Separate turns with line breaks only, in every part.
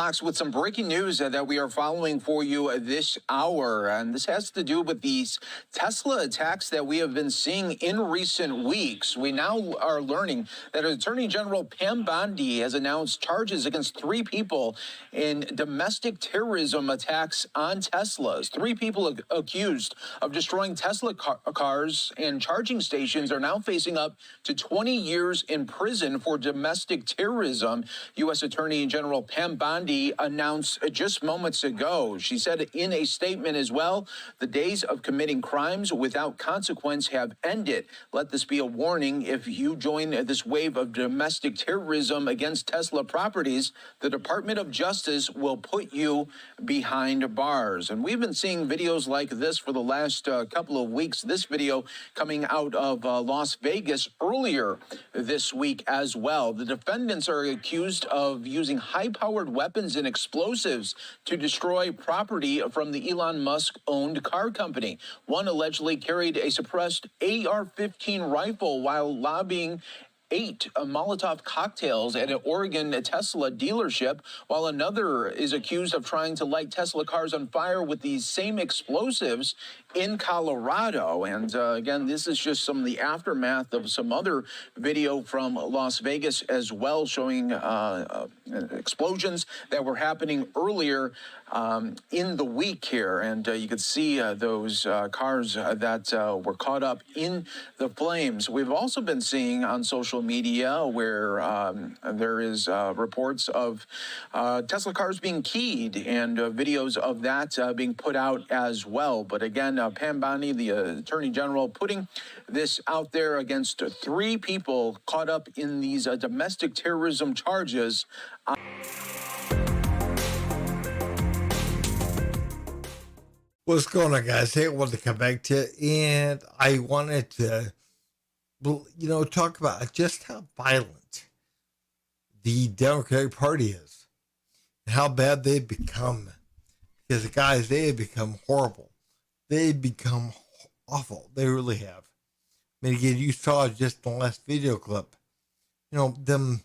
With some breaking news that we are following for you this hour. And this has to do with these Tesla attacks that we have been seeing in recent weeks. We now are learning that Attorney General Pam Bondi has announced charges against 3 people in domestic terrorism attacks on Teslas. 3 people accused of destroying Tesla cars and charging stations are now facing up to 20 years in prison for domestic terrorism. U.S. Attorney General Pam Bondi announced just moments ago. She said in a statement as well, the days of committing crimes without consequence have ended. Let this be a warning. If you join this wave of domestic terrorism against Tesla properties, the Department of Justice will put you behind bars. And we've been seeing videos like this for the last couple of weeks. This video coming out of Las Vegas earlier this week as well. The defendants are accused of using high-powered weapons and explosives to destroy property from the Elon Musk-owned car company. One allegedly carried a suppressed AR-15 rifle while lobbying 8 Molotov cocktails at an Oregon Tesla dealership, while another is accused of trying to light Tesla cars on fire with these same explosives in Colorado. And again, this is just some of the aftermath of some other video from Las Vegas as well, showing explosions that were happening earlier in the week here. And you could see those cars that were caught up in the flames. We've also been seeing on social media where there is reports of Tesla cars being keyed and videos of that being put out as well. But again, Pam Bondi, the Attorney General, putting this out there against 3 people caught up in these domestic terrorism charges.
What's going on, guys? Hey, I wanted to come back to you, and I wanted to, talk about just how violent the Democratic Party is and how bad they've become. Because, guys, they have become horrible. They've become awful. They really have. I mean, again, you saw just in the last video clip, them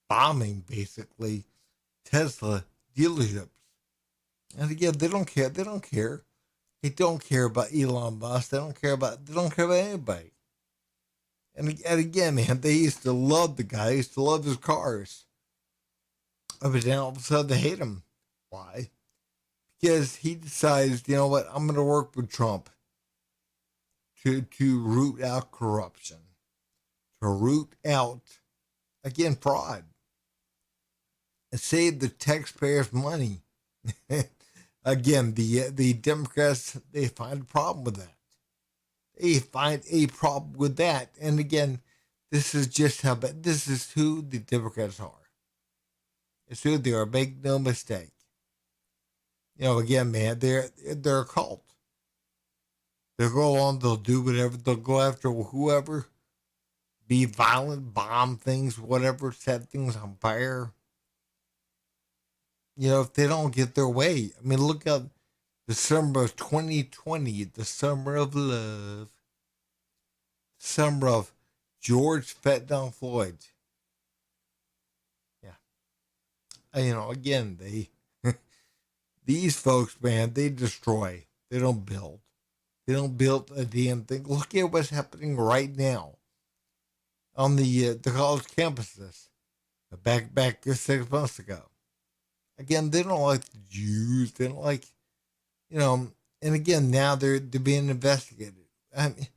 bombing, basically, Tesla dealerships. And again, they don't care. They don't care. They don't care about Elon Musk. They don't care about anybody. And again, man, they used to love the guy. They used to love his cars. But then all of a sudden they hate him. Why? Because he decides, you know what, I'm going to work with Trump to root out corruption, to root out, again, fraud, and save the taxpayers' money. Again, the Democrats, they find a problem with that. They find a problem with that. And again, this is just how bad, this is who the Democrats are. It's who they are, make no mistake. Again, man, they're a cult. They'll go on, they'll do whatever, they'll go after whoever, be violent, bomb things, whatever, set things on fire. If they don't get their way. I mean, look at the summer of 2020, the summer of love, summer of George Fentanyl Floyd. Yeah. Again, these folks, man, they destroy. They don't build. They don't build a damn thing. Look at what's happening right now on the college campuses back 6 months ago. Again, they don't like the Jews. They don't like, and again, now they're being investigated. I mean,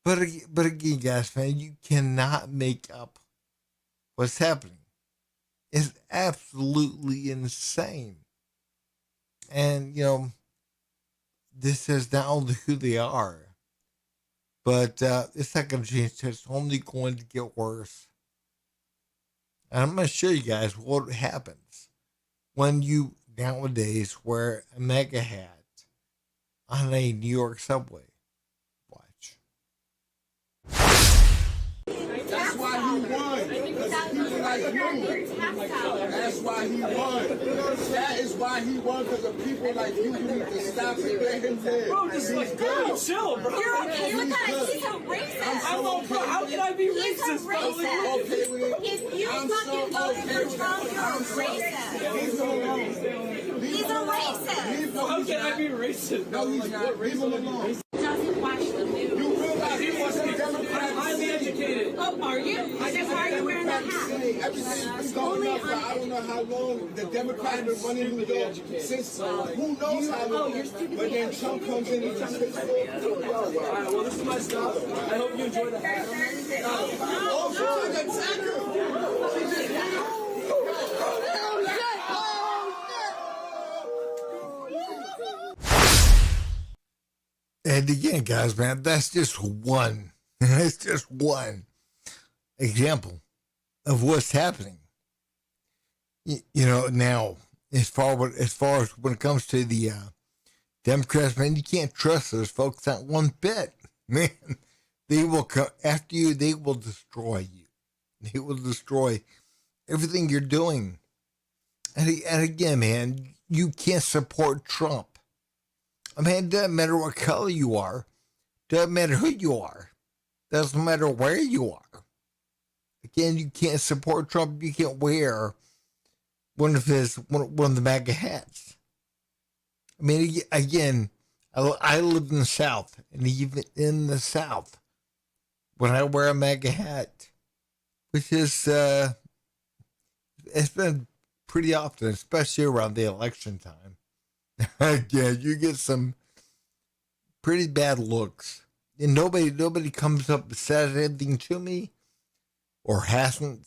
but again, guys, man, you cannot make up what's happening. It's absolutely insane. And, this is not only who they are, but it's not going to change. It's only going to get worse. And I'm going to show you guys what happens when you nowadays wear a MAGA hat on a New York subway. Watch.
That's why he won. Because people like That's why he won. That is why he won, because of people like you need to stop it. Let him live.
Bro, just like, bro, chill, bro.
You're okay with that? He's a racist.
I don't know, how can I be
He's
racist,
a
bro?
racist.
Okay with it?
If you fucking voted for Trump, you're a racist. He's a racist.
How can I be racist?
No, he's not. Leave him alone.
Doesn't watch the news.
You realize he wants to be Democrat.
I'm highly educated.
Oh, are you? Then why are you wearing that hat?
Everything's been going on for I don't know how long. The Democrats have been running New York since who knows how long. But then Trump comes in and just fixes it.
All right, well, this is my stuff. I hope you enjoy the hat.
Oh, she's an attacker.
And again, guys, man, that's just one. That's just one example of what's happening. You know, now as far as when it comes to the Democrats, man, you can't trust those folks not one bit. Man, they will come after you. They will destroy you. They will destroy everything you're doing. And again, man, you can't support Trump. I mean, it doesn't matter what color you are. Doesn't matter who you are. Doesn't matter where you are. Again, you can't support Trump. You can't wear one of the MAGA hats. I mean, again, I live in the South, and even in the South, when I wear a MAGA hat, which is it's been pretty often, especially around the election time. Again, you get some pretty bad looks. And nobody comes up and says anything to me, or hasn't.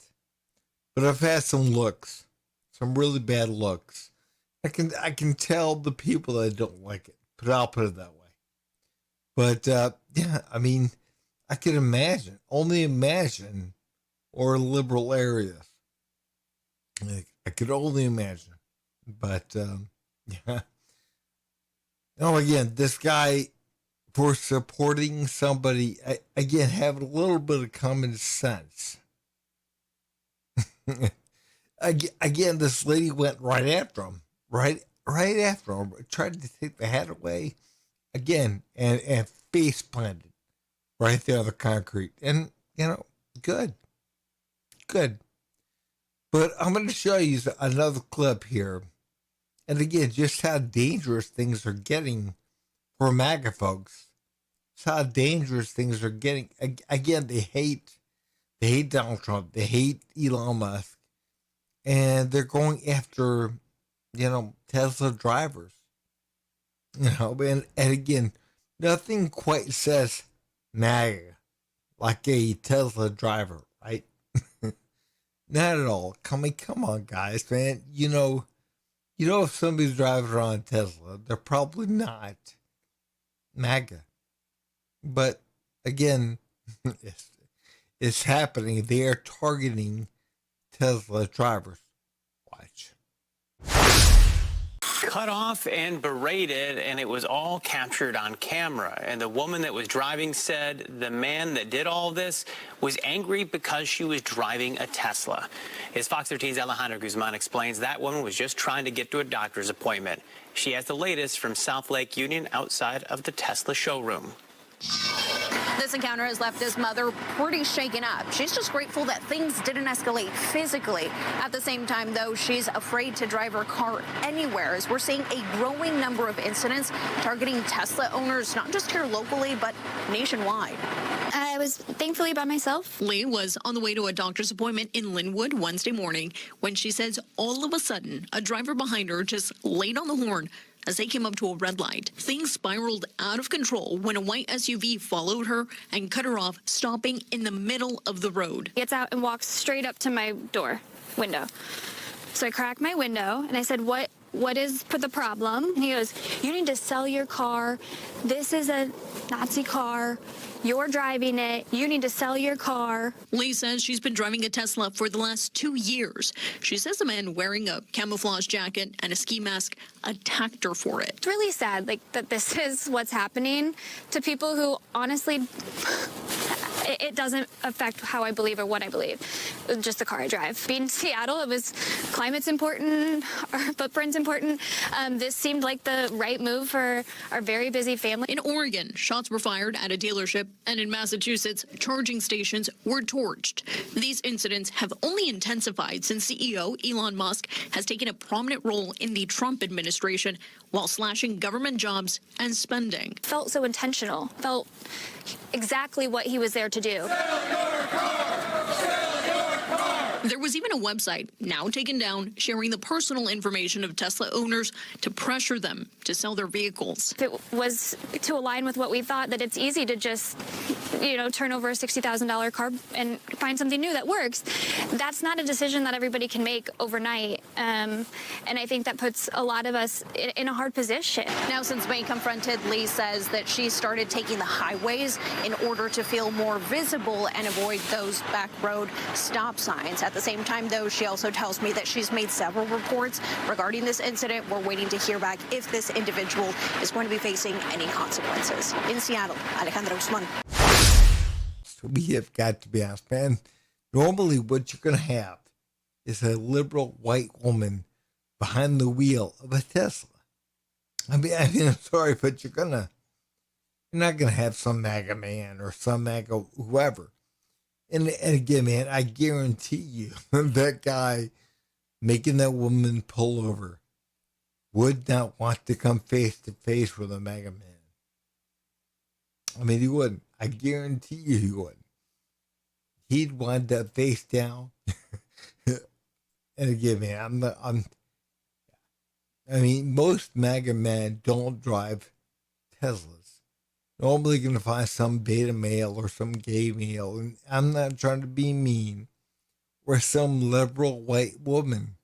But I've had some looks, some really bad looks. I can tell the people that don't like it, but I'll put it that way. But yeah, I mean, I can imagine, only imagine, or liberal areas. I could only imagine. But yeah. No, again, this guy, for supporting somebody, again, have a little bit of common sense. Again, this lady went right after him, right after him, tried to take the hat away, again, and face planted right there on the concrete. And, you know, good. But I'm going to show you another clip here. And again, just how dangerous things are getting for MAGA folks. It's how dangerous things are getting. Again, they hate Donald Trump. They hate Elon Musk. And they're going after, you know, Tesla drivers. You know, and again, nothing quite says MAGA like a Tesla driver, right? Not at all. Come on, guys, man. You know, if somebody's driving around a Tesla, they're probably not MAGA. But again, it's happening. They are targeting Tesla drivers. Watch.
Cut off and berated, and it was all captured on camera. And the woman that was driving said the man that did all this was angry because she was driving a Tesla. As Fox 13's Alejandra Guzman explains, that woman was just trying to get to a doctor's appointment. She has the latest from South Lake Union outside of the Tesla showroom.
This encounter has left this mother pretty shaken up. She's just grateful that things didn't escalate physically. At the same time, though, she's afraid to drive her car anywhere, as we're seeing a growing number of incidents targeting Tesla owners, not just here locally, but nationwide.
I was thankfully by myself.
Lee was on the way to a doctor's appointment in Linwood Wednesday morning when she says all of a sudden a driver behind her just laid on the horn as they came up to a red light. Things spiraled out of control when a white SUV followed her and cut her off, stopping in the middle of the road.
Gets out and walks straight up to my window. So I cracked my window and I said, what is the problem? And he goes, you need to sell your car. This is a Nazi car. You're driving it. You need to sell your car.
Lee says she's been driving a Tesla for the last 2 years. She says a man wearing a camouflage jacket and a ski mask attacked her for it.
It's really sad, that this is what's happening to people who honestly, it doesn't affect how I believe or what I believe. Just the car I drive. Being in Seattle, it was climate's important, our footprint's important. This seemed like the right move for our very busy family.
In Oregon, shots were fired at a dealership, and in Massachusetts, charging stations were torched. These incidents have only intensified since CEO Elon Musk has taken a prominent role in the Trump administration while slashing government jobs and spending.
Felt so intentional, felt exactly what he was there to do.
There was even a website, now taken down, sharing the personal information of Tesla owners to pressure them to sell their vehicles.
If it was to align with what we thought, that it's easy to just, turn over a $60,000 car and find something new that works. That's not a decision that everybody can make overnight. And I think that puts a lot of us in a hard position.
Now, since May confronted, Lee says that she started taking the highways in order to feel more visible and avoid those back road stop signs. At the same time, though, she also tells me that she's made several reports regarding this incident. We're waiting to hear back if this individual is going to be facing any consequences. In Seattle, Alejandra Guzman.
So we have got to be honest, man. Normally what you're going to have is a liberal white woman behind the wheel of a Tesla. I mean, I'm sorry, but you're not going to have some MAGA man or some MAGA whoever. And again, man, I guarantee you that guy making that woman pull over would not want to come face to face with a MAGA man. I mean, he wouldn't. I guarantee you he wouldn't. He'd want that face down. And again, man, I mean, most MAGA men don't drive Teslas. Normally going to find some beta male or some gay male, and I'm not trying to be mean, or some liberal white woman.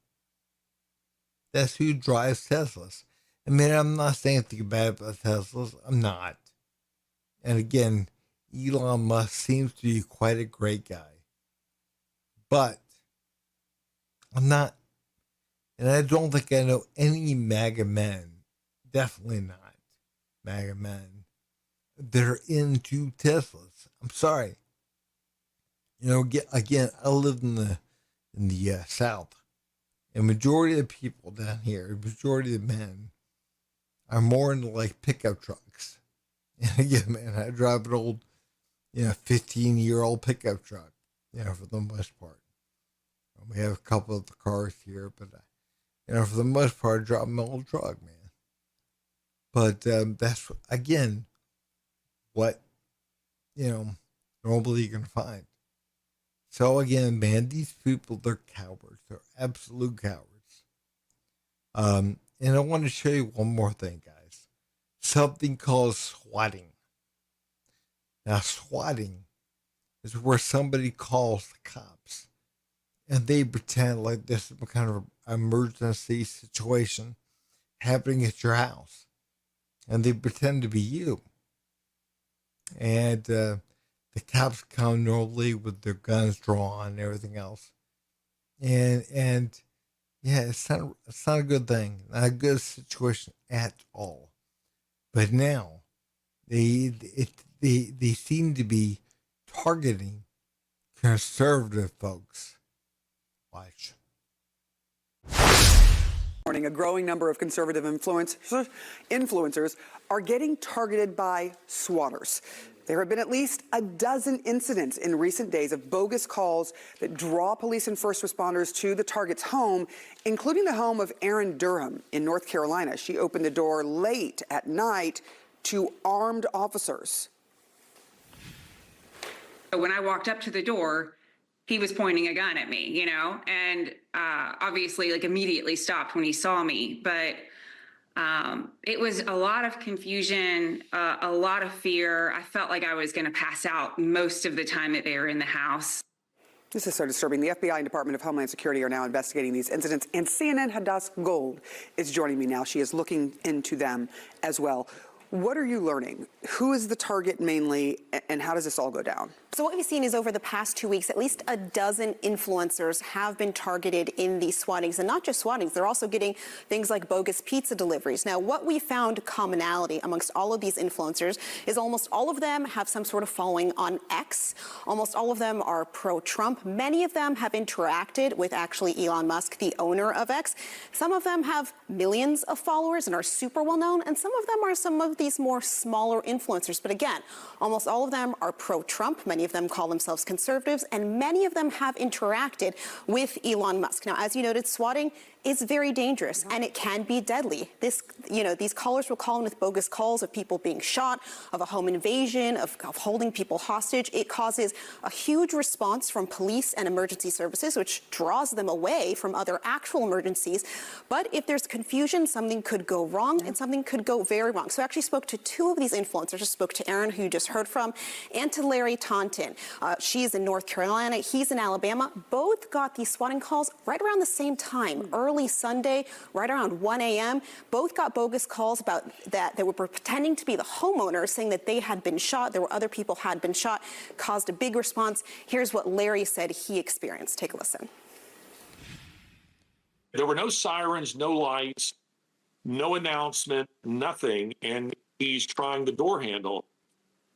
That's who drives Teslas. I mean, I'm not saying anything bad about Teslas. I'm not. And again, Elon Musk seems to be quite a great guy. But I'm not, and I don't think I know any MAGA men, definitely not MAGA men, that are into Teslas. I'm sorry. Again, I live in the South. And majority of the people down here, majority of the men, are more into like pickup trucks. And again, man, I drive an old, 15-year-old pickup truck, for the most part. We have a couple of the cars here, but, for the most part, I drive my old truck, man. But that's, again, what, normally you're going to find. So again, man, these people, they're cowards. They're absolute cowards. And I want to show you one more thing, guys. Something called swatting. Now, swatting is where somebody calls the cops and they pretend like this is some kind of emergency situation happening at your house. And they pretend to be you. And the cops come normally with their guns drawn and everything else. And yeah, it's not a good thing. Not a good situation at all. But now they seem to be targeting conservative folks. Watch.
A growing number of conservative influencers are getting targeted by swatters. There have been at least a dozen incidents in recent days of bogus calls that draw police and first responders to the target's home, including the home of Erin Durham in North Carolina. She opened the door late at night to armed officers.
When I walked up to the door, he was pointing a gun at me, and obviously immediately stopped when he saw me. But it was a lot of confusion, a lot of fear. I felt like I was going to pass out most of the time that they were in the house.
This is so disturbing. The FBI and Department of Homeland Security are now investigating these incidents, and CNN Hadass Gold is joining me now. She is looking into them as well. What are you learning? Who is the target mainly, and how does this all go down?
So what we've seen is over the past 2 weeks, at least a dozen influencers have been targeted in these swattings. And not just swattings, they're also getting things like bogus pizza deliveries. Now, what we found commonality amongst all of these influencers is almost all of them have some sort of following on X. Almost all of them are pro-Trump. Many of them have interacted with actually Elon Musk, the owner of X. Some of them have millions of followers and are super well known. And some of them are some of these more smaller influencers. But again, almost all of them are pro-Trump. Many of them call themselves conservatives, and many of them have interacted with Elon Musk. Now, as you noted, swatting is very dangerous and it can be deadly. These callers will call in with bogus calls of people being shot, of a home invasion, of holding people hostage. It causes a huge response from police and emergency services, which draws them away from other actual emergencies. But if there's confusion, something could go wrong and something could go very wrong. So I actually spoke to two of these influencers. I spoke to Aaron, who you just heard from, and to Larry Taunton. She's in North Carolina. He's in Alabama. Both got these swatting calls right around the same time, early Sunday, right around 1 a.m. Both got bogus calls about that. They were pretending to be the homeowners, saying that they had been shot. There were other people had been shot, caused a big response. Here's what Larry said he experienced. Take a listen.
There were no sirens, no lights, no announcement, nothing. And he's trying the door handle.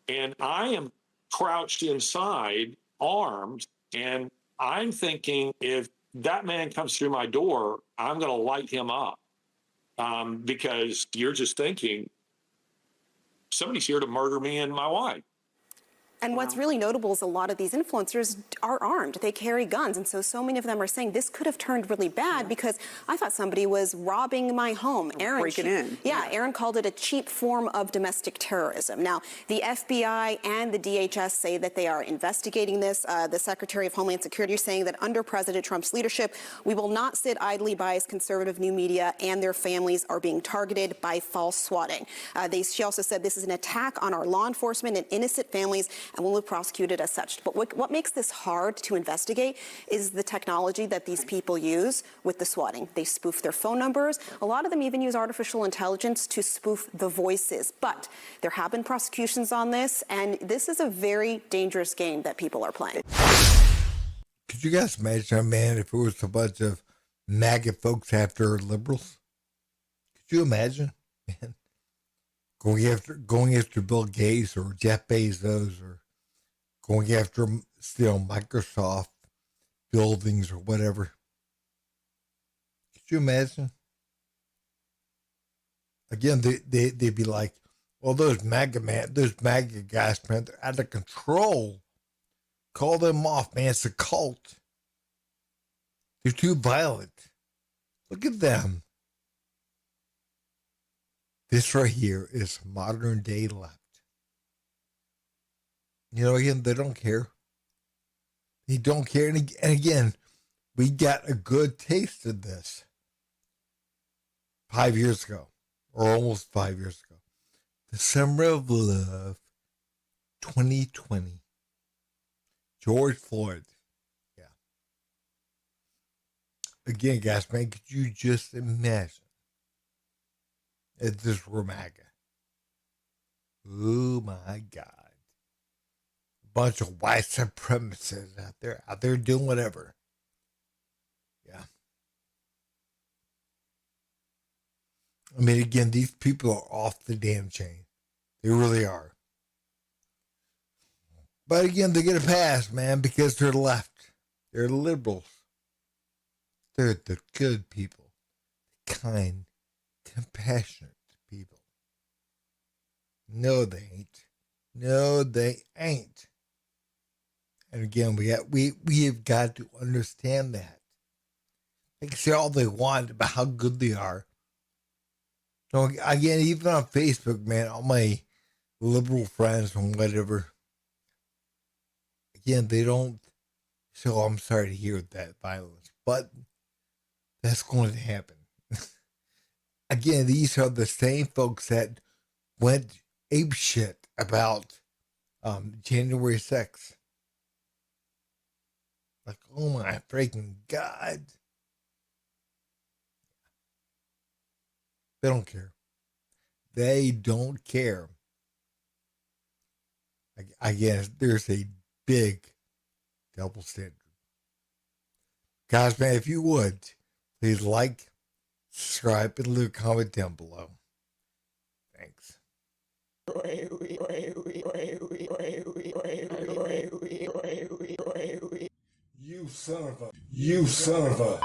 And I am crouched inside, armed, and I'm thinking if that man comes through my door, I'm going to light him up because you're just thinking somebody's here to murder me and my wife.
And what's really notable is a lot of these influencers are armed. They carry guns. And so many of them are saying this could have turned really bad because I thought somebody was robbing my home.
Breaking in.
Yeah, Aaron called it a cheap form of domestic terrorism. Now, the FBI and the DHS say that they are investigating this. The Secretary of Homeland Security is saying that under President Trump's leadership, we will not sit idly by as conservative new media and their families are being targeted by false swatting. She also said this is an attack on our law enforcement and innocent families, and will be prosecuted as such. But what makes this hard to investigate is the technology that these people use with the swatting. They spoof their phone numbers. A lot of them even use artificial intelligence to spoof the voices. But there have been prosecutions on this, and this is a very dangerous game that people are playing.
Could you guys imagine, man, if it was a bunch of MAGA folks after liberals? Could you imagine, man? Going after Bill Gates or Jeff Bezos or going after Microsoft buildings or whatever. Could you imagine? Again, they'd be like, well, those MAGA guys, man, they're out of control. Call them off, man. It's a cult. They're too violent. Look at them. This right here is modern day left. Again, they don't care. They don't care. And again, we got a good taste of this 5 years ago, or almost 5 years ago. The Summer of Love 2020. George Floyd. Yeah. Again, guys, man, could you just imagine if this were MAGA? Oh, my God. Bunch of white supremacists out there doing whatever. Yeah. I mean, again, these people are off the damn chain. They really are. But again, they get a pass, man, because they're left. They're liberals. They're the good people. Kind, compassionate people. No, they ain't. No, they ain't. And again, we have got to understand that. They can say all they want about how good they are. So again, even on Facebook, man, all my liberal friends and whatever, again, they don't. So I'm sorry to hear that violence, but that's going to happen. Again, these are the same folks that went apeshit about January 6th. Like, oh my freaking God. They don't care. They don't care. I guess there's a big double standard. Guys, man, if you would, please like, subscribe, and leave a comment down below. Thanks. You son of a.